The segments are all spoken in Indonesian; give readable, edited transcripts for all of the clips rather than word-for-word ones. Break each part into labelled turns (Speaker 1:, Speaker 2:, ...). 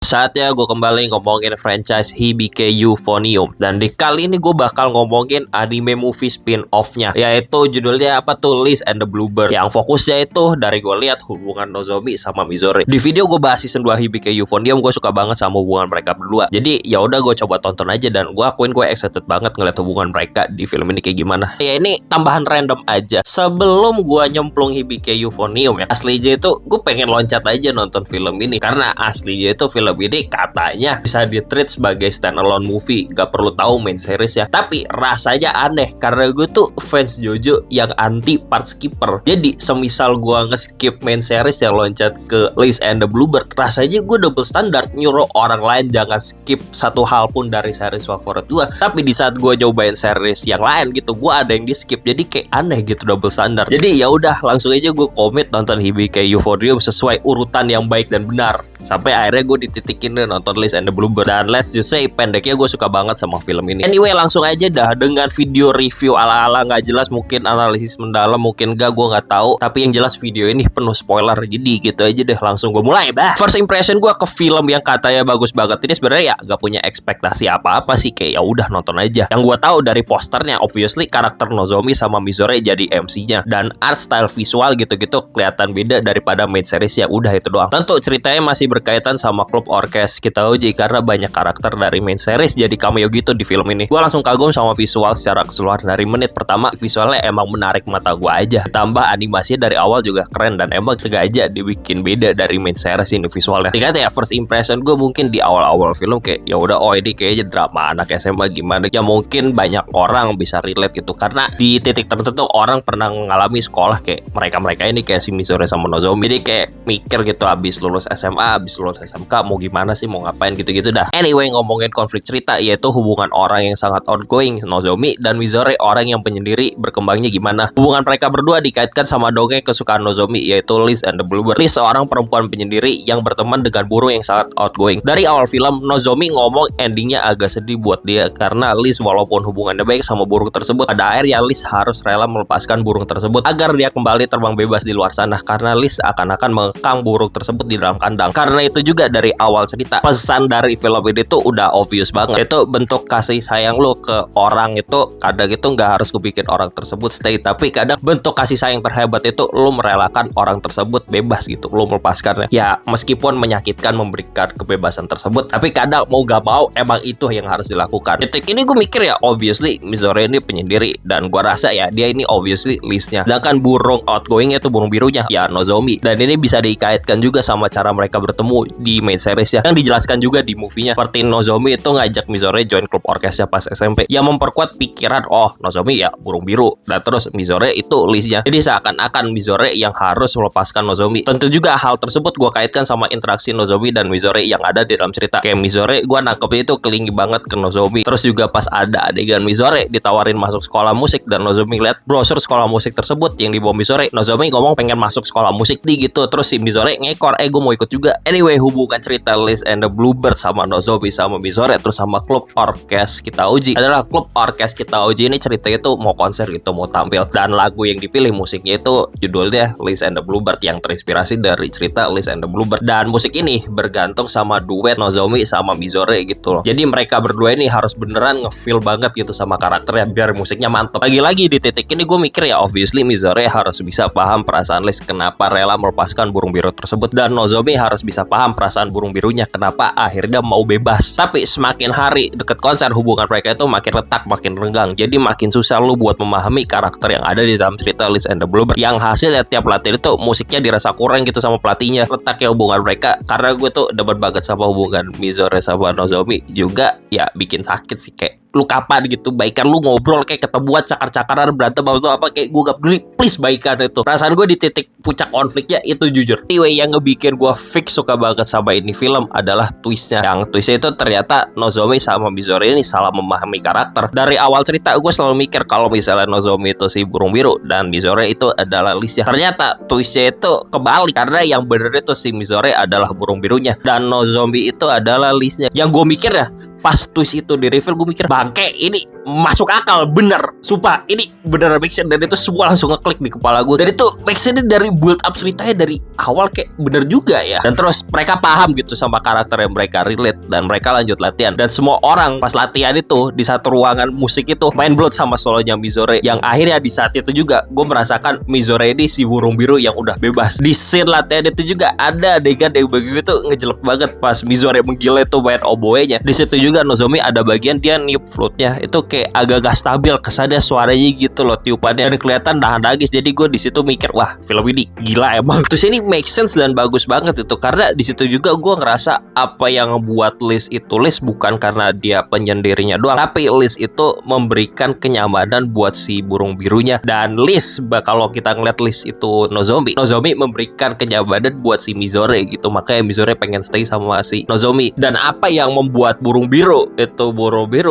Speaker 1: Saatnya gue kembali ngomongin franchise Hibike Euphonium. Dan di kali ini gue bakal ngomongin anime movie spin-off-nya, yaitu judulnya apa tuh, Liz and the Bluebird, yang fokusnya itu dari gue lihat hubungan Nozomi sama Mizore. Di video gue bahas season 2 Hibike Euphonium, gue suka banget sama hubungan mereka berdua. Jadi ya udah gue coba tonton aja, dan gue akuin gue excited banget ngeliat hubungan mereka di film ini kayak gimana. Ya ini tambahan random aja. Sebelum gue nyemplung Hibike Euphonium ya, aslinya itu gue pengen loncat aja nonton film ini, karena aslinya itu film ini katanya bisa di-treat sebagai standalone movie, gak perlu tahu main series ya. Tapi rasanya aneh karena gue tuh fans JoJo yang anti part skipper. Jadi semisal gue nge-skip main series yang loncat ke Liz and the Bluebird, rasanya gue double standard nyuruh orang lain jangan skip satu hal pun dari series favorit gue. Tapi di saat gue nyobain series yang lain gitu, gue ada yang di skip, jadi kayak aneh gitu double standard. Jadi ya udah langsung aja gue komit nonton Hibike Euphonium sesuai urutan yang baik dan benar. Sampai akhirnya gue dititikin deh nonton Liz and the Bluebird. Dan let's just say pendeknya gue suka banget sama film ini. Anyway, langsung aja dah dengan video review ala-ala gak jelas, mungkin analisis mendalam, mungkin gak, gue gak tahu. Tapi yang jelas video ini penuh spoiler, jadi gitu aja deh, langsung gue mulai. First impression gue ke film yang katanya bagus banget ini sebenarnya ya gak punya ekspektasi apa-apa sih, kayak ya udah nonton aja. Yang gue tahu dari posternya, obviously karakter Nozomi sama Mizore jadi MC-nya, dan art style visual gitu-gitu kelihatan beda daripada main series, ya udah itu doang. Tentu ceritanya masih berkaitan sama klub orkes Kitaoji karena banyak karakter dari main series jadi cameo gitu di film ini. Gue langsung kagum sama visual secara keseluruhan. Dari menit pertama visualnya emang menarik mata gue aja. Ditambah animasinya dari awal juga keren, dan emang sengaja dibikin beda dari main series ini visualnya. Dikata ya first impression gue mungkin di awal-awal film kayak ya udah, oh ini kayaknya drama anak SMA gimana. Ya mungkin banyak orang bisa relate gitu, karena di titik tertentu orang pernah mengalami sekolah kayak mereka ini, kayak si Mizore sama Nozomi. Jadi kayak mikir gitu, abis lulus SMA, abis lulus SMK mau gimana sih, mau ngapain gitu-gitu dah. Anyway, ngomongin konflik cerita, yaitu hubungan orang yang sangat outgoing Nozomi dan Mizore, orang yang penyendiri, berkembangnya gimana. Hubungan mereka berdua dikaitkan sama dongeng kesukaan Nozomi, yaitu Liz and the Bluebird. Liz seorang perempuan penyendiri yang berteman dengan burung yang sangat outgoing. Dari awal film, Nozomi ngomong endingnya agak sedih buat dia, karena Liz walaupun hubungannya baik sama burung tersebut, pada akhirnya Liz harus rela melepaskan burung tersebut agar dia kembali terbang bebas di luar sana, karena Liz akan mengekang burung tersebut di dalam kandang. Karena itu juga dari awal cerita, pesan dari film ini tuh udah obvious banget. Itu bentuk kasih sayang lu ke orang itu kadang itu nggak harus kebikin orang tersebut stay, tapi kadang bentuk kasih sayang terhebat itu lu merelakan orang tersebut bebas gitu, lu melepaskannya. Ya meskipun menyakitkan memberikan kebebasan tersebut, tapi kadang mau gak mau emang itu yang harus dilakukan. Detik ini gue mikir ya, obviously Mizore ini penyendiri, dan gue rasa ya dia ini obviously Liznya. Sedangkan burung outgoing itu burung birunya ya Nozomi, dan ini bisa dikaitkan juga sama cara mereka bertemu di main series ya, yang dijelaskan juga di movie-nya. Seperti Nozomi itu ngajak Mizore join klub orkesnya pas SMP, yang memperkuat pikiran oh Nozomi ya burung biru, dan terus Mizore itu Liznya. Jadi seakan-akan Mizore yang harus melepaskan Nozomi. Tentu juga hal tersebut gue kaitkan sama interaksi Nozomi dan Mizore yang ada di dalam cerita. Kayak Mizore gue nangkepnya itu kelingi banget ke Nozomi. Terus juga pas ada adegan Mizore ditawarin masuk sekolah musik, dan Nozomi lihat brosur sekolah musik tersebut yang dibawa Mizore. Nozomi ngomong pengen masuk sekolah musik nih gitu, terus si Mizore ngekor, gue mau ikut juga. Anyway, hubungan cerita Liz and the Bluebird sama Nozomi sama Mizore terus sama klub orkes Kitaoji adalah klub orkes Kitaoji ini ceritanya itu mau konser gitu, mau tampil, dan lagu yang dipilih musiknya itu judulnya Liz and the Bluebird yang terinspirasi dari cerita Liz and the Bluebird. Dan musik ini bergantung sama duet Nozomi sama Mizore gitu loh. Jadi mereka berdua ini harus beneran ngefeel banget gitu sama karakternya biar musiknya mantep. Lagi-lagi di titik ini gue mikir ya obviously Mizore harus bisa paham perasaan Liz kenapa rela melepaskan burung biru tersebut, dan Nozomi harus bisa paham perasaan burung birunya kenapa akhirnya mau bebas. Tapi semakin hari deket konser, hubungan mereka itu makin retak, makin renggang. Jadi makin susah lu buat memahami karakter yang ada di dalam cerita Liz and the Bluebird. Yang hasilnya tiap pelatih itu musiknya dirasa kurang gitu sama pelatihnya. Retaknya hubungan mereka, karena gue tuh dapat banget sama hubungan Mizore sama Nozomi juga ya bikin sakit sih, kayak lu kapan gitu baikan, lu ngobrol kayak ketemuan cakar-cakaran berantem atau apa, kayak gue gak peduli, please baikan. Itu perasaan gue di titik puncak konfliknya itu jujur. Anyway, yang ngebikin gue fix suka banget sama ini film adalah twistnya. Yang twistnya itu ternyata Nozomi sama Mizore ini salah memahami karakter. Dari awal cerita gue selalu mikir kalau misalnya Nozomi itu si burung biru dan Mizore itu adalah Liznya. Ternyata twistnya itu kebalik, karena yang bener itu si Mizore adalah burung birunya dan Nozomi itu adalah Liznya. Yang gue mikir ya pas twist itu di reveal, gue mikir bangke ini masuk akal, bener, sumpah ini bener make sense, dan itu semua langsung ngeklik di kepala gue, dan itu make sense dari build up ceritanya dari awal kayak bener juga ya. Dan terus mereka paham gitu sama karakter yang mereka relate, dan mereka lanjut latihan, dan semua orang pas latihan itu di satu ruangan musik itu main blood sama solonya Mizore, yang akhirnya di saat itu juga gue merasakan Mizore ini si burung biru yang udah bebas. Di scene latihan itu juga ada adegan yang bagi gue tuh ngejelek banget pas Mizore menggila itu main oboe-nya. Di situ juga Nozomi ada bagian dia niup flute-nya itu kayak agak gak stabil kesannya suaranya gitu loh, tiupannya, dan kelihatan nahan nangis. Jadi gue di situ mikir, wah film ini gila emang. Terus ini make sense dan bagus banget itu, karena di situ juga gue ngerasa apa yang ngebuat Liz itu Liz bukan karena dia penyendirinya doang, tapi Liz itu memberikan kenyamanan buat si burung birunya. Dan Liz, kalau kita ngeliat Liz itu Nozomi memberikan kenyamanan buat si Mizore gitu, makanya Mizore pengen stay sama si Nozomi. Dan apa yang membuat burung biru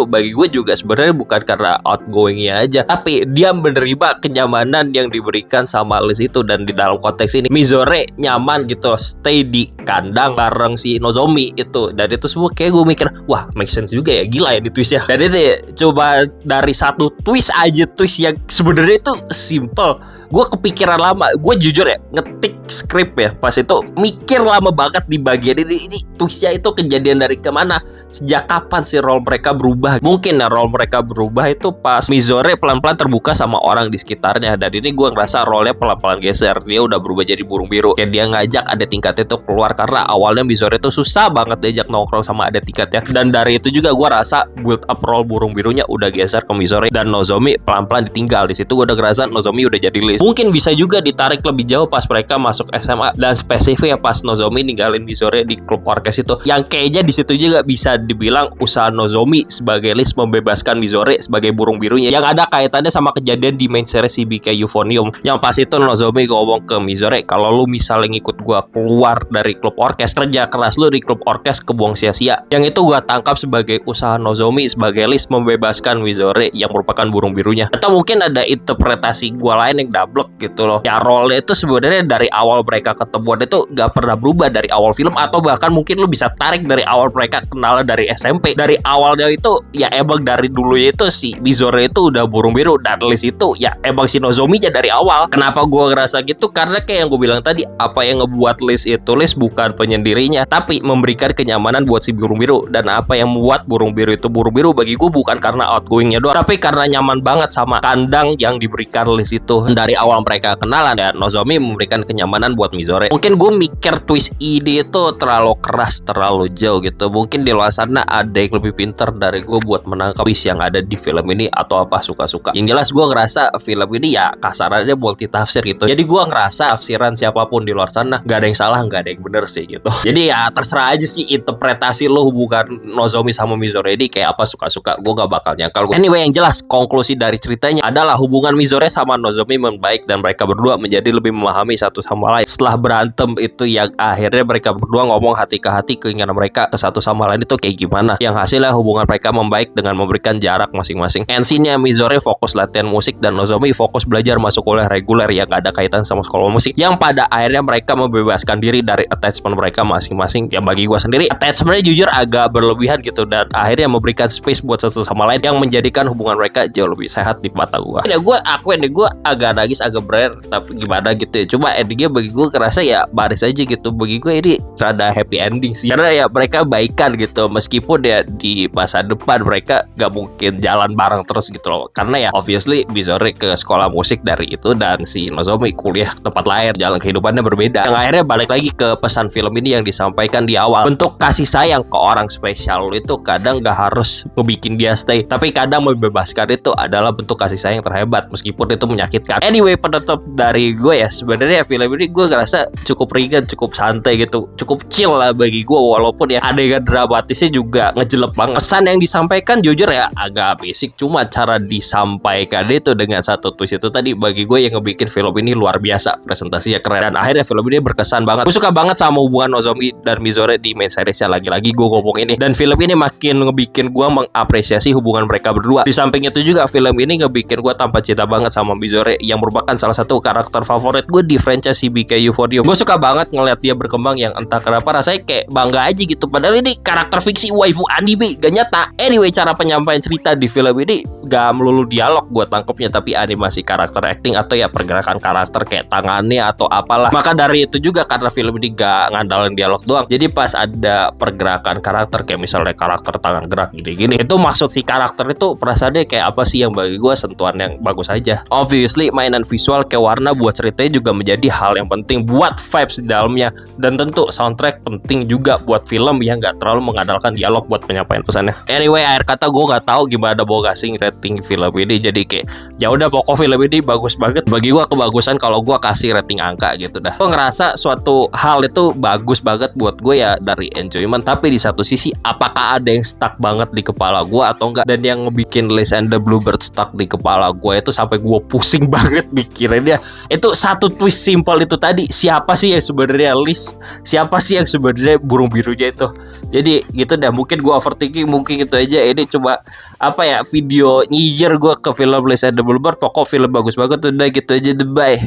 Speaker 1: bagi gue juga sebenarnya bukan karena outgoingnya aja, tapi dia menerima kenyamanan yang diberikan sama Liz itu. Dan di dalam konteks ini Mizore nyaman gitu stay di kandang bareng si Nozomi itu, dan itu semua kayak gue mikir, wah make sense juga ya, gila ya di twist ya. Dan itu ya, coba dari satu twist aja, twist yang sebenarnya itu simple, gue kepikiran lama. Gue jujur ya, ngetik skrip ya pas itu mikir lama banget di bagian ini twistnya itu kejadian dari kemana, sejak kapan sih role mereka berubah. Mungkin ya role mereka berubah itu pas Mizore pelan-pelan terbuka sama orang di sekitarnya, dan ini gue ngerasa role-nya pelan-pelan geser, dia udah berubah jadi burung biru. Kayak dia ngajak ada tingkatnya itu keluar, karena awalnya Mizore itu susah banget diajak nongkrong sama ada tingkatnya. Dan dari itu juga gue rasa build up role burung birunya udah geser ke Mizore, dan Nozomi pelan-pelan ditinggal. Di situ gue udah ngerasa Nozomi udah jadi Liz. Mungkin bisa juga ditarik lebih jauh pas mereka masuk SMA, dan spesifik ya pas Nozomi ninggalin Mizore di klub orkes itu, yang kayaknya di situ juga bisa dibilang usaha Nozomi sebagai Liz membebaskan Mizore sebagai burung birunya, yang ada kaitannya sama kejadian di main series CBK Euphonium, yang pas itu Nozomi ngomong ke Mizore, kalau lu misalnya ngikut gua keluar dari klub orkes, kerja keras lu di klub orkes kebuang sia-sia. Yang itu gua tangkap sebagai usaha Nozomi sebagai Liz membebaskan Mizore yang merupakan burung birunya. Atau mungkin ada interpretasi gua lain yang double gitu loh, ya role itu sebenarnya dari awal mereka ketemuan itu gak pernah berubah dari awal film, atau bahkan mungkin lu bisa tarik dari awal mereka kenal dari SMP. Dari awalnya itu ya emang dari dulu itu si Mizore itu udah burung biru, dan Liz itu ya emang si Nozomi aja dari awal. Kenapa gue ngerasa gitu? Karena kayak yang gue bilang tadi, apa yang ngebuat Liz itu Liz bukan penyendirinya, tapi memberikan kenyamanan buat si burung biru. Dan apa yang membuat burung biru itu burung biru bagi gue bukan karena outgoingnya doang, tapi karena nyaman banget sama kandang yang diberikan Liz itu. Dari awal mereka kenalan ya, Nozomi memberikan kenyamanan buat Mizore. Mungkin gue mikir twist ide itu terlalu keras, terlalu jauh gitu. Mungkin di luar sana ada yang lebih pintar dari gue buat menangkap twist yang ada di film ini, atau apa suka-suka. Yang jelas gue ngerasa film ini ya kasarannya multi tafsir gitu. Jadi gue ngerasa tafsiran siapapun di luar sana gak ada yang salah, gak ada yang bener sih gitu. Jadi ya terserah aja sih interpretasi lo hubungan Nozomi sama Mizore ini kayak apa, suka-suka. Gue gak bakal nyangkal. Anyway, yang jelas konklusi dari ceritanya adalah hubungan Mizore sama Nozomi membaik, dan mereka berdua menjadi lebih memahami satu sama lain. Setelah berantem itu yang akhirnya mereka berdua ngomong hati ke hati keinginan mereka ke satu sama lain itu kayak gimana, yang hasilnya hubungan mereka membaik dengan memberikan jarak masing-masing. Endsinya Mizore fokus latihan musik, dan Nozomi fokus belajar masuk kuliah reguler yang gak ada kaitan sama sekolah musik, yang pada akhirnya mereka membebaskan diri dari attachment mereka masing-masing. Yang bagi gue sendiri attachmentnya jujur agak berlebihan gitu, dan akhirnya memberikan space buat satu sama lain yang menjadikan hubungan mereka jauh lebih sehat di mata gue. Ya gue akuin deh, gue agak nangis, agak berer, tapi gimana gitu ya. Cuma endingnya bagi gue kerasa ya baris aja gitu. Bagi gue ini rada happy ending sih, karena ya mereka baikan gitu, meskipun ya di masa depan mereka gak mungkin jalan bareng terus gitu loh, karena ya obviously Mizore ke sekolah musik dari itu, dan si Nozomi kuliah ke tempat lain, jalan kehidupannya berbeda. Yang akhirnya balik lagi ke pesan film ini yang disampaikan di awal, bentuk kasih sayang ke orang spesial itu kadang gak harus ngebikin dia stay, tapi kadang membebaskan itu adalah bentuk kasih sayang terhebat meskipun itu menyakitkan. Anyway, penutup dari gue ya, sebenarnya film ini gue ngerasa cukup ringan, cukup santai gitu, cukup chill lah bagi gue, walaupun ya adegan dramatisnya juga ngejelep banget. Pesan yang disampaikan jujur ya agak basic, cuma cara disampaikan itu dengan satu twist itu tadi bagi gue yang ngebikin film ini luar biasa, presentasinya keren, dan akhirnya film ini berkesan banget. Gue suka banget sama hubungan Nozomi dan Mizore di main seriesnya, lagi-lagi gue ngomong ini, dan film ini makin ngebikin gue mengapresiasi hubungan mereka berdua. Di samping itu juga film ini ngebikin gue tanpa cinta banget sama Mizore, yang merupakan salah satu karakter favorit gue di franchise HBK Euphonium. Gue suka banget ngeliat dia berkembang yang entah kenapa rasanya kayak bangga aja gitu. Padahal ini karakter fiksi waifu anime gak nyata. Anyway, cara penyampaian cerita di film ini gak melulu dialog gue tangkepnya, tapi animasi karakter acting atau ya pergerakan karakter kayak tangannya atau apalah. Maka dari itu juga karena film ini gak ngandalin dialog doang, jadi pas ada pergerakan karakter kayak misalnya karakter tangan gerak gini-gini, itu maksud si karakter itu perasaannya kayak apa sih, yang bagi gue sentuhan yang bagus aja. Obviously mainan visual kayak warna buat ceritanya juga menjadi hal yang penting buat vibes di dalamnya, dan tentu soundtrack penting juga buat film yang nggak terlalu mengandalkan dialog buat penyampaian pesannya. Anyway, akhir kata gue nggak tahu gimana mau kasih rating film ini, jadi kayak ya udah pokok film ini bagus banget. Bagi gue kebagusan kalau gue kasih rating angka gitu dah. Gue ngerasa suatu hal itu bagus banget buat gue ya dari enjoyment, tapi di satu sisi apakah ada yang stuck banget di kepala gue atau enggak, dan yang ngebikin Liz and the Bluebird stuck di kepala gue itu sampai gue pusing banget mikirinnya itu satu twist simple itu tadi, siapa sih yang sebenarnya Liz, siapa sih yang sebenarnya burung birunya itu. Jadi gitu dah, mungkin gue overthinking, mungkin gitu aja. Ini coba apa ya, video nyindir gue ke film Liz and the Bluebird. Pokok film bagus banget, udah gitu aja, bye.